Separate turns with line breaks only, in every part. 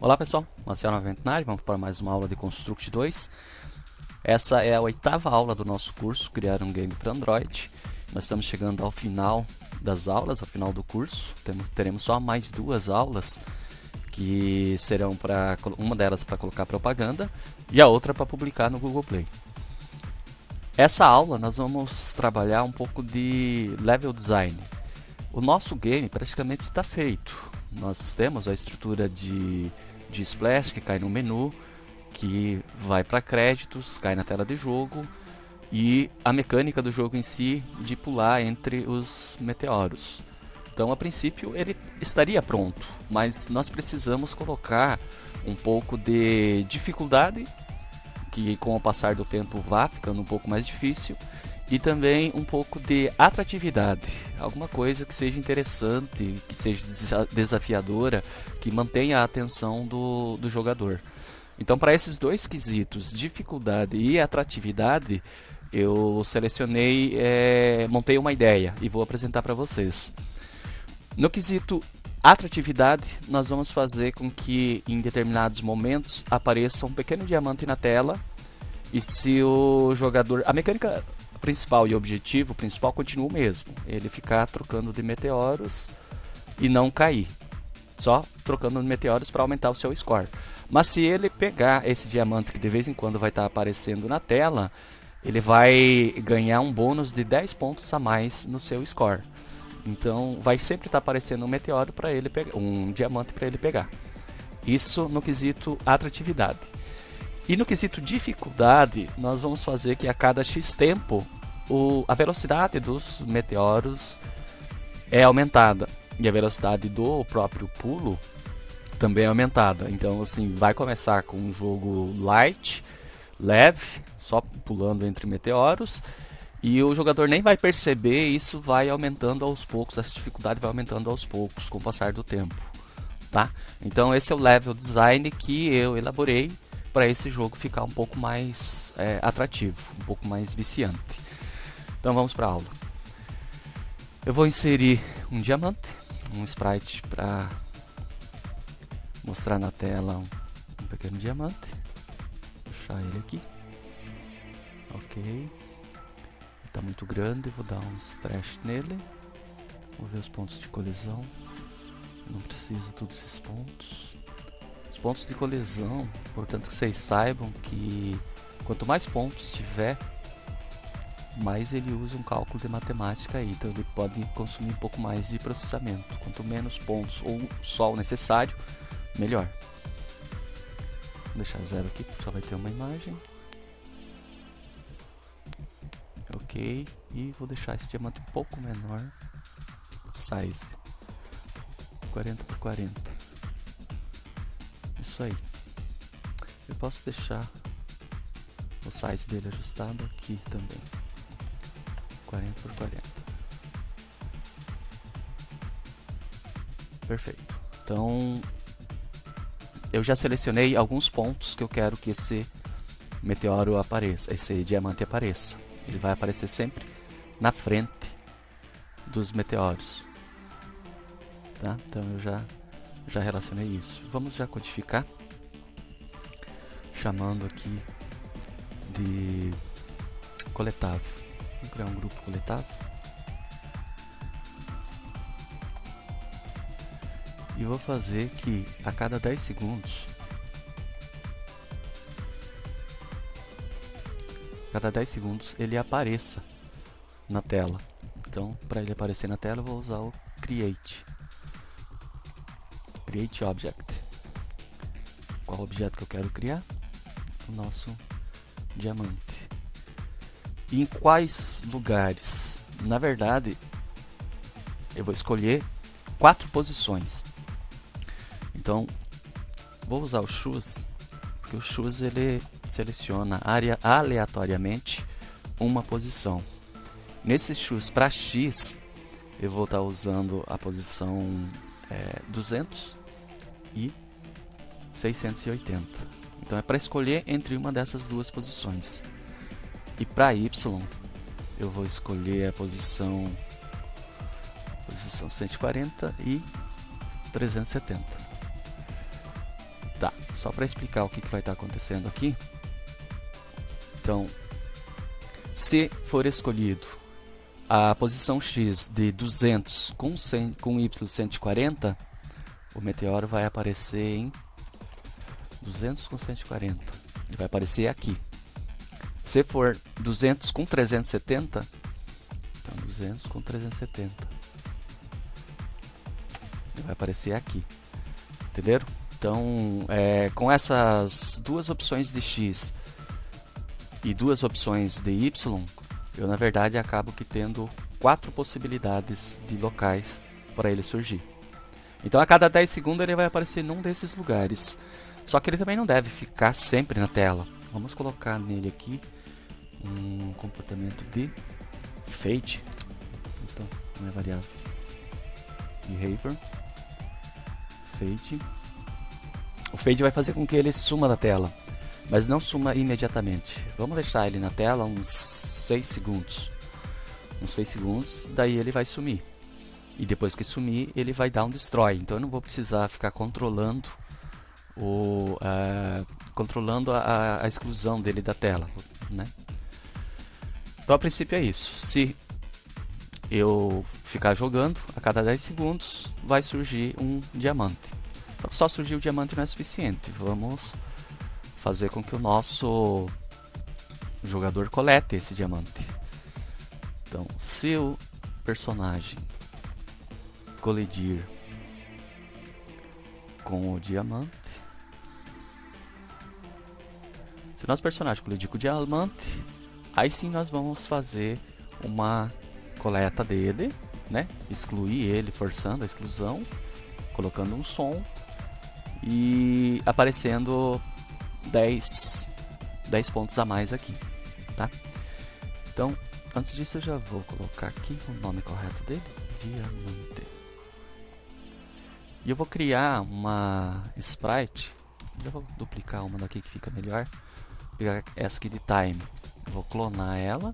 Olá pessoal, Marcelo Aventinari, vamos para mais uma aula de Construct 2. Essa é a 8ª aula do nosso curso, Criar um Game para Android. Nós estamos chegando ao final das aulas, ao final do curso. Teremos só mais 2 aulas, que serão uma delas para colocar propaganda e a outra para publicar no Google Play. Essa aula nós vamos trabalhar um pouco de level design. O nosso game praticamente está feito. Nós temos a estrutura de splash que cai no menu, que vai para créditos, cai na tela de jogo, e a mecânica do jogo em si de pular entre os meteoros. Então, a princípio, ele estaria pronto, mas nós precisamos colocar um pouco de dificuldade, que com o passar do tempo vá ficando um pouco mais difícil, e também um pouco de atratividade, alguma coisa que seja interessante, que seja desafiadora, que mantenha a atenção do jogador. Então, para esses dois quesitos, dificuldade e atratividade, eu selecionei, montei uma ideia e vou apresentar para vocês. No quesito atratividade, nós vamos fazer com que em determinados momentos apareça um pequeno diamante na tela, e se o jogador... A mecânica principal e o objetivo principal continua o mesmo, ele ficar trocando de meteoros e não cair, só trocando de meteoros para aumentar o seu score. Mas se ele pegar esse diamante que de vez em quando vai estar aparecendo na tela, ele vai ganhar um bônus de 10 pontos a mais no seu score. Então vai sempre estar aparecendo um meteoro para ele pegar, um diamante para ele pegar. Isso no quesito atratividade. E no quesito dificuldade, nós vamos fazer que a cada X tempo a velocidade dos meteoros é aumentada. E a velocidade do próprio pulo também é aumentada. Então, assim, vai começar com um jogo light, leve, só pulando entre meteoros. E o jogador nem vai perceber, isso vai aumentando aos poucos, essa dificuldade vai aumentando aos poucos com o passar do tempo. Tá? Então, esse é o level design que eu elaborei para esse jogo ficar um pouco mais atrativo, um pouco mais viciante. Então vamos para a aula. Eu vou inserir um diamante, um sprite para mostrar na tela um pequeno diamante. Vou puxar ele aqui. Ok. Está muito grande, vou dar um stretch nele. Vou ver os pontos de colisão. Não precisa todos esses pontos. Os pontos de colisão, portanto que vocês saibam que quanto mais pontos tiver, mais ele usa um cálculo de matemática aí, então ele pode consumir um pouco mais de processamento. Quanto menos pontos ou só o necessário, melhor. Vou deixar 0 aqui, só vai ter uma imagem. Ok, e vou deixar esse diamante um pouco menor. Size 40 por 40. Isso aí. Eu posso deixar o size dele ajustado aqui também. 40 por 40. Perfeito. Então, eu já selecionei alguns pontos que eu quero que esse meteoro apareça, esse diamante apareça. Ele vai aparecer sempre na frente dos meteoros. Tá? Então eu já relacionei isso. Vamos já codificar, chamando aqui de coletável. Vou criar um grupo coletável e vou fazer que a cada 10 segundos ele apareça na tela. Então, para ele aparecer na tela, eu vou usar o create object. Qual objeto que eu quero criar? O nosso diamante. E em quais lugares? Na verdade, eu vou escolher 4 posições. Então, vou usar o choose, porque o choose ele seleciona aleatoriamente uma posição. Nesse choose para X, eu vou estar usando a posição 200 e 680. Então é para escolher entre uma dessas duas posições. E para Y, eu vou escolher a posição 140 e 370. Tá, só para explicar o que vai estar acontecendo aqui. Então, se for escolhido a posição X de 200 com Y 140, o meteoro vai aparecer em 200 com 140. Ele vai aparecer aqui. Se for 200 com 370, então 200 com 370. Ele vai aparecer aqui. Entenderam? Então, com essas duas opções de X e duas opções de Y, eu na verdade acabo que tendo 4 possibilidades de locais para ele surgir. Então a cada 10 segundos ele vai aparecer num desses lugares. Só que ele também não deve ficar sempre na tela. Vamos colocar nele aqui um comportamento de fade. Então, não é variável. Behavior. Fade. O fade vai fazer com que ele suma da tela, mas não suma imediatamente. Vamos deixar ele na tela uns 6 segundos. Uns 6 segundos, daí ele vai sumir. E depois que sumir, ele vai dar um destroy. Então eu não vou precisar ficar controlando a exclusão dele da tela, né? Então a princípio é isso. Se eu ficar jogando, a cada 10 segundos vai surgir um diamante. Então, só surgir o diamante não é suficiente. Vamos fazer com que o nosso jogador colete esse diamante. Então, se o personagem colidir com o diamante, se o nosso personagem colidir com o diamante, aí sim nós vamos fazer uma coleta dele, né? Excluir ele, forçando a exclusão, colocando um som e aparecendo 10 pontos a mais aqui, tá? Então, antes disso eu já vou colocar aqui o nome correto dele, diamante. E eu vou criar uma sprite, já vou duplicar uma daqui que fica melhor. Vou pegar essa aqui de time, vou clonar ela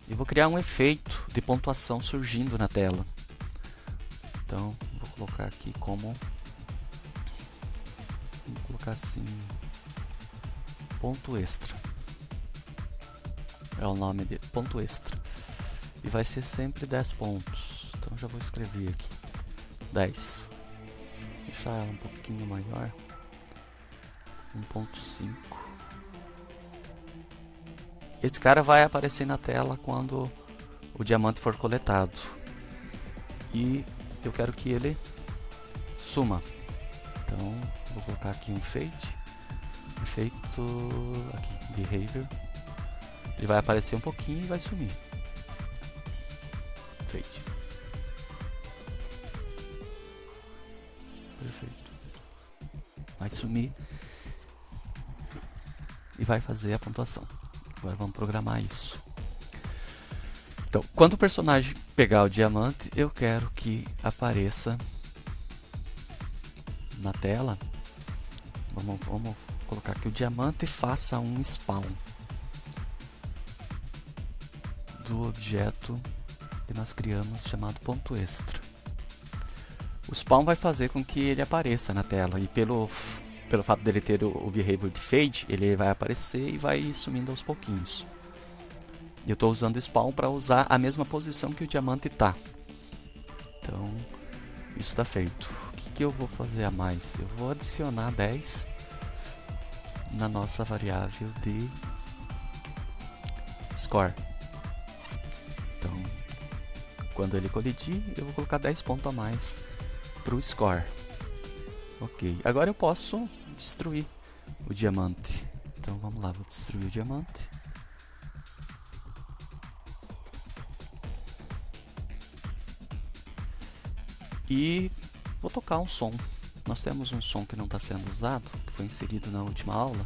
e vou criar um efeito de pontuação surgindo na tela. Então, vou colocar aqui como, vou colocar assim, ponto extra. É o nome dele, ponto extra. E vai ser sempre 10 pontos. Então já vou escrever aqui 10. Deixar ela um pouquinho maior, 1.5. Esse cara vai aparecer na tela quando o diamante for coletado. E eu quero que ele suma. Então vou colocar aqui um fade, efeito aqui, behavior. Ele vai aparecer um pouquinho e vai sumir. Fade. Perfeito. Vai sumir e vai fazer a pontuação. Agora vamos programar isso. Então, quando o personagem pegar o diamante, eu quero que apareça na tela. Vamos colocar que o diamante faça um spawn do objeto que nós criamos chamado ponto extra. O spawn vai fazer com que ele apareça na tela e pelo fato dele ter o behavior de fade, ele vai aparecer e vai sumindo aos pouquinhos. Eu estou usando o spawn para usar a mesma posição que o diamante está. Então, isso está feito. O que eu vou fazer a mais? Eu vou adicionar 10 na nossa variável de score. Então, quando ele colidir, eu vou colocar 10 pontos a mais para o score. Ok, agora eu posso destruir o diamante. Então vamos lá, vou destruir o diamante. E vou tocar um som. Nós temos um som que não está sendo usado, que foi inserido na última aula,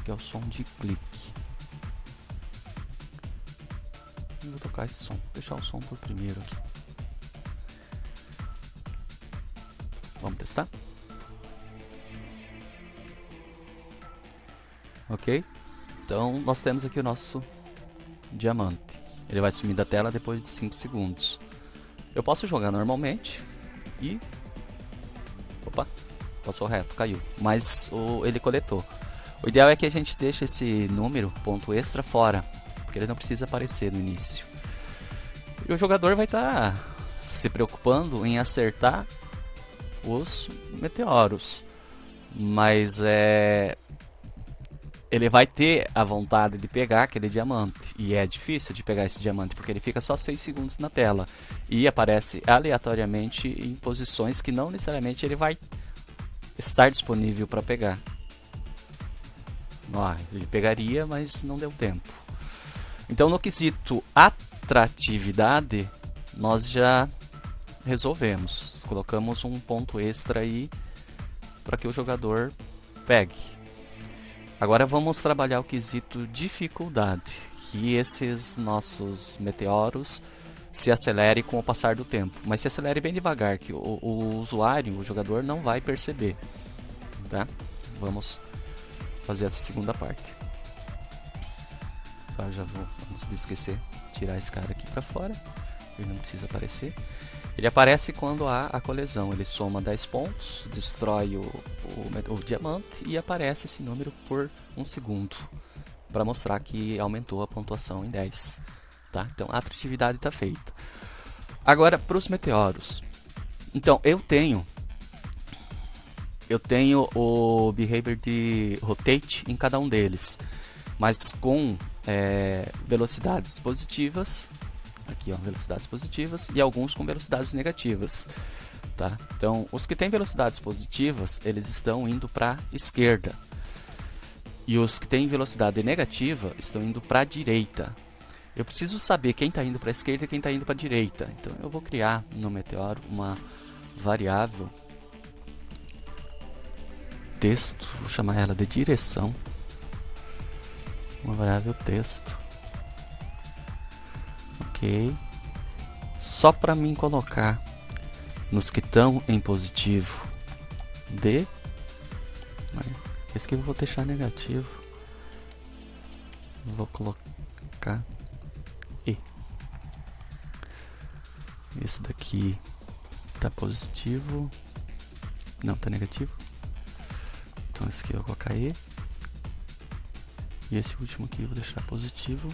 que é o som de clique. Eu vou tocar esse som, vou deixar o som por primeiro aqui. Vamos testar? Ok? Então nós temos aqui o nosso diamante. Ele vai sumir da tela depois de 5 segundos. Eu posso jogar normalmente e passou reto, caiu. Mas ele coletou. O ideal é que a gente deixe esse número, ponto extra, fora, porque ele não precisa aparecer no início. E o jogador vai estar se preocupando em acertar os meteoros. Mas ele vai ter a vontade de pegar aquele diamante. E é difícil de pegar esse diamante, porque ele fica só 6 segundos na tela. E aparece aleatoriamente em posições que não necessariamente ele vai estar disponível para pegar. Ele pegaria, mas não deu tempo. Então, no quesito atratividade, nós já resolvemos. Colocamos um ponto extra aí para que o jogador pegue. Agora vamos trabalhar o quesito dificuldade, que esses nossos meteoros se acelerem com o passar do tempo, mas se acelere bem devagar, que o usuário, o jogador, não vai perceber. Tá? Vamos fazer essa segunda parte. Só já vou, antes de esquecer, tirar esse cara aqui para fora. Ele não precisa aparecer. Ele aparece quando há a colisão. Ele soma 10 pontos, destrói o diamante e aparece esse número por 1 segundo, para mostrar que aumentou a pontuação em 10. Tá? Então a atratividade está feita. Agora para os meteoros. Então eu tenho o behavior de rotate em cada um deles, mas com velocidades positivas. Aqui, ó, velocidades positivas e alguns com velocidades negativas, tá? Então, os que têm velocidades positivas, eles estão indo para a esquerda. E os que têm velocidade negativa estão indo para a direita. Eu preciso saber quem está indo para a esquerda e quem está indo para a direita. Então, eu vou criar no Meteoro uma variável texto, vou chamar ela de direção. Uma variável texto. Só para mim colocar nos que estão em positivo D. Esse aqui eu vou deixar negativo. Vou colocar E. Esse daqui tá positivo. Não, tá negativo. Então esse aqui eu vou colocar E. E esse último aqui eu vou deixar positivo.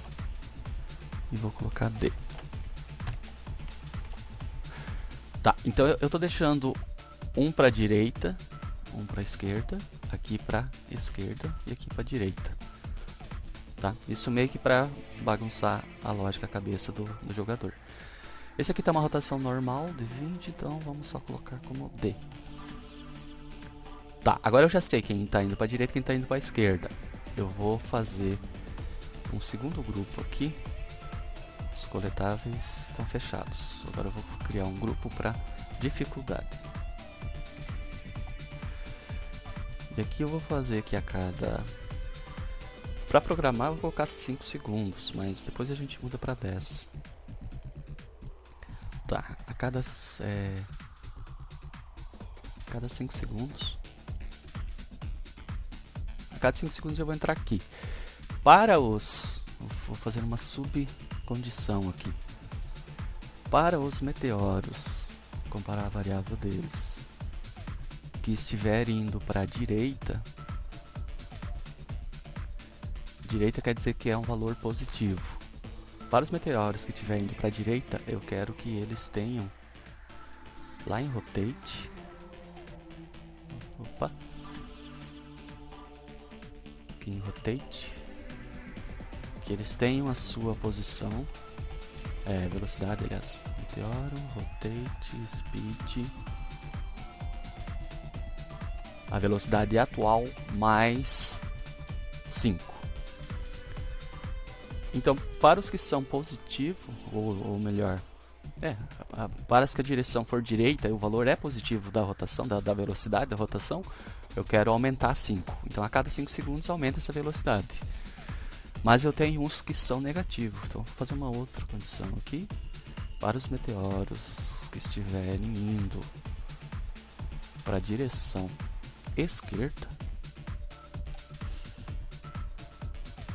E vou colocar D. Tá, então eu estou deixando um para a direita, um para a esquerda, aqui para a esquerda e aqui para a direita. Tá? Isso meio que para bagunçar a lógica, a cabeça do jogador. Esse aqui tá uma rotação normal de 20, então vamos só colocar como D. Tá, agora eu já sei quem está indo para a direita e quem está indo para a esquerda. Eu vou fazer um segundo grupo aqui. Os coletáveis estão fechados. Agora eu vou criar um grupo para dificuldade. E aqui eu vou fazer que a cada... Para programar eu vou colocar 5 segundos, mas depois a gente muda para 10. Tá, a cada 5 segundos... A cada 5 segundos eu vou entrar aqui. Para os... Vou fazer uma subcondição aqui. Para os meteoros, comparar a variável deles, que estiverem indo para a direita, direita quer dizer que é um valor positivo. Para os meteoros que estiverem indo para a direita, eu quero que eles tenham lá em rotate. Opa! Aqui em rotate. Que eles tenham a sua posição, velocidade, aliás, meteoro, rotate, speed, a velocidade atual mais 5. Então, para os que são positivo, ou melhor, para os que a direção for direita e o valor é positivo da rotação, da velocidade da rotação, eu quero aumentar 5. Então, a cada 5 segundos aumenta essa velocidade. Mas eu tenho uns que são negativos, então vou fazer uma outra condição aqui. Para os meteoros que estiverem indo para a direção esquerda,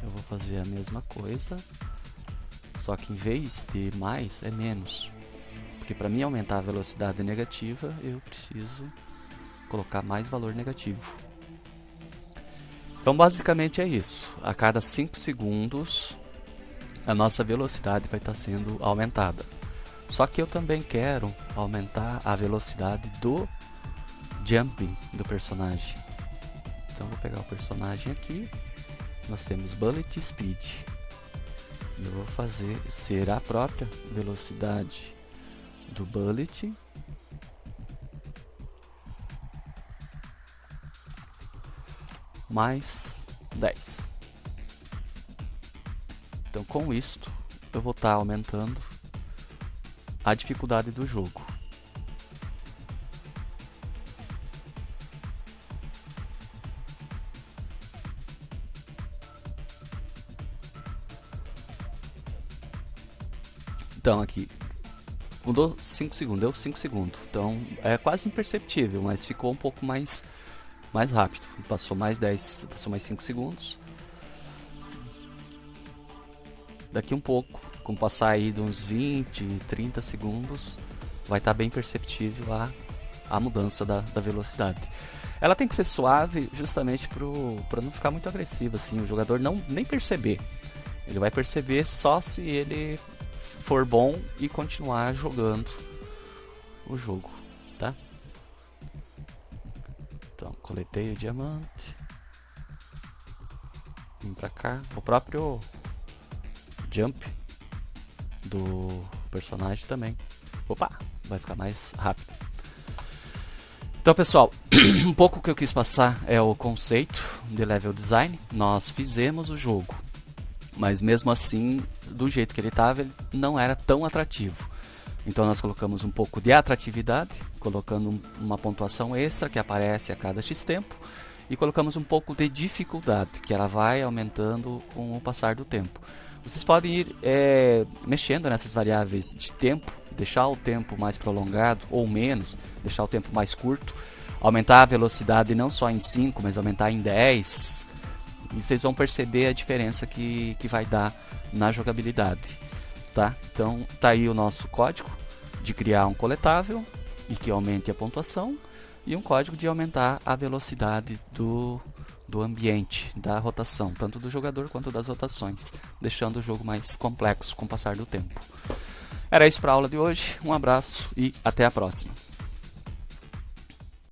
eu vou fazer a mesma coisa, só que em vez de mais é menos, porque para mim aumentar a velocidade negativa eu preciso colocar mais valor negativo. Então basicamente é isso. A cada 5 segundos a nossa velocidade vai estar sendo aumentada. Só que eu também quero aumentar a velocidade do jumping do personagem. Então vou pegar o personagem aqui. Nós temos Bullet Speed. E eu vou fazer ser a própria velocidade do Bullet mais 10. Então com isto eu vou estar aumentando a dificuldade do jogo. Então aqui mudou 5 segundos, deu 5 segundos. Então é quase imperceptível, mas ficou um pouco mais rápido. Passou mais 10, passou mais 5 segundos. Daqui um pouco, com passar aí de uns 20, 30 segundos, vai estar bem perceptível a mudança da velocidade. Ela tem que ser suave justamente para não ficar muito agressiva, assim, o jogador nem perceber. Ele vai perceber só se ele for bom e continuar jogando o jogo, tá? Então, coletei o diamante. Vim pra cá. O próprio jump do personagem também. Opa, vai ficar mais rápido. Então, pessoal, um pouco que eu quis passar é o conceito de level design. Nós fizemos o jogo, mas mesmo assim, do jeito que ele estava, ele não era tão atrativo. Então nós colocamos um pouco de atratividade, colocando uma pontuação extra que aparece a cada X tempo, e colocamos um pouco de dificuldade, que ela vai aumentando com o passar do tempo. Vocês podem ir mexendo nessas variáveis de tempo, deixar o tempo mais prolongado ou menos, deixar o tempo mais curto, aumentar a velocidade não só em 5, mas aumentar em 10, e vocês vão perceber a diferença que vai dar na jogabilidade. Tá? Então tá aí o nosso código de criar um coletável e que aumente a pontuação, e um código de aumentar a velocidade do ambiente, da rotação, tanto do jogador quanto das rotações, deixando o jogo mais complexo com o passar do tempo. Era isso para a aula de hoje, um abraço e até a próxima.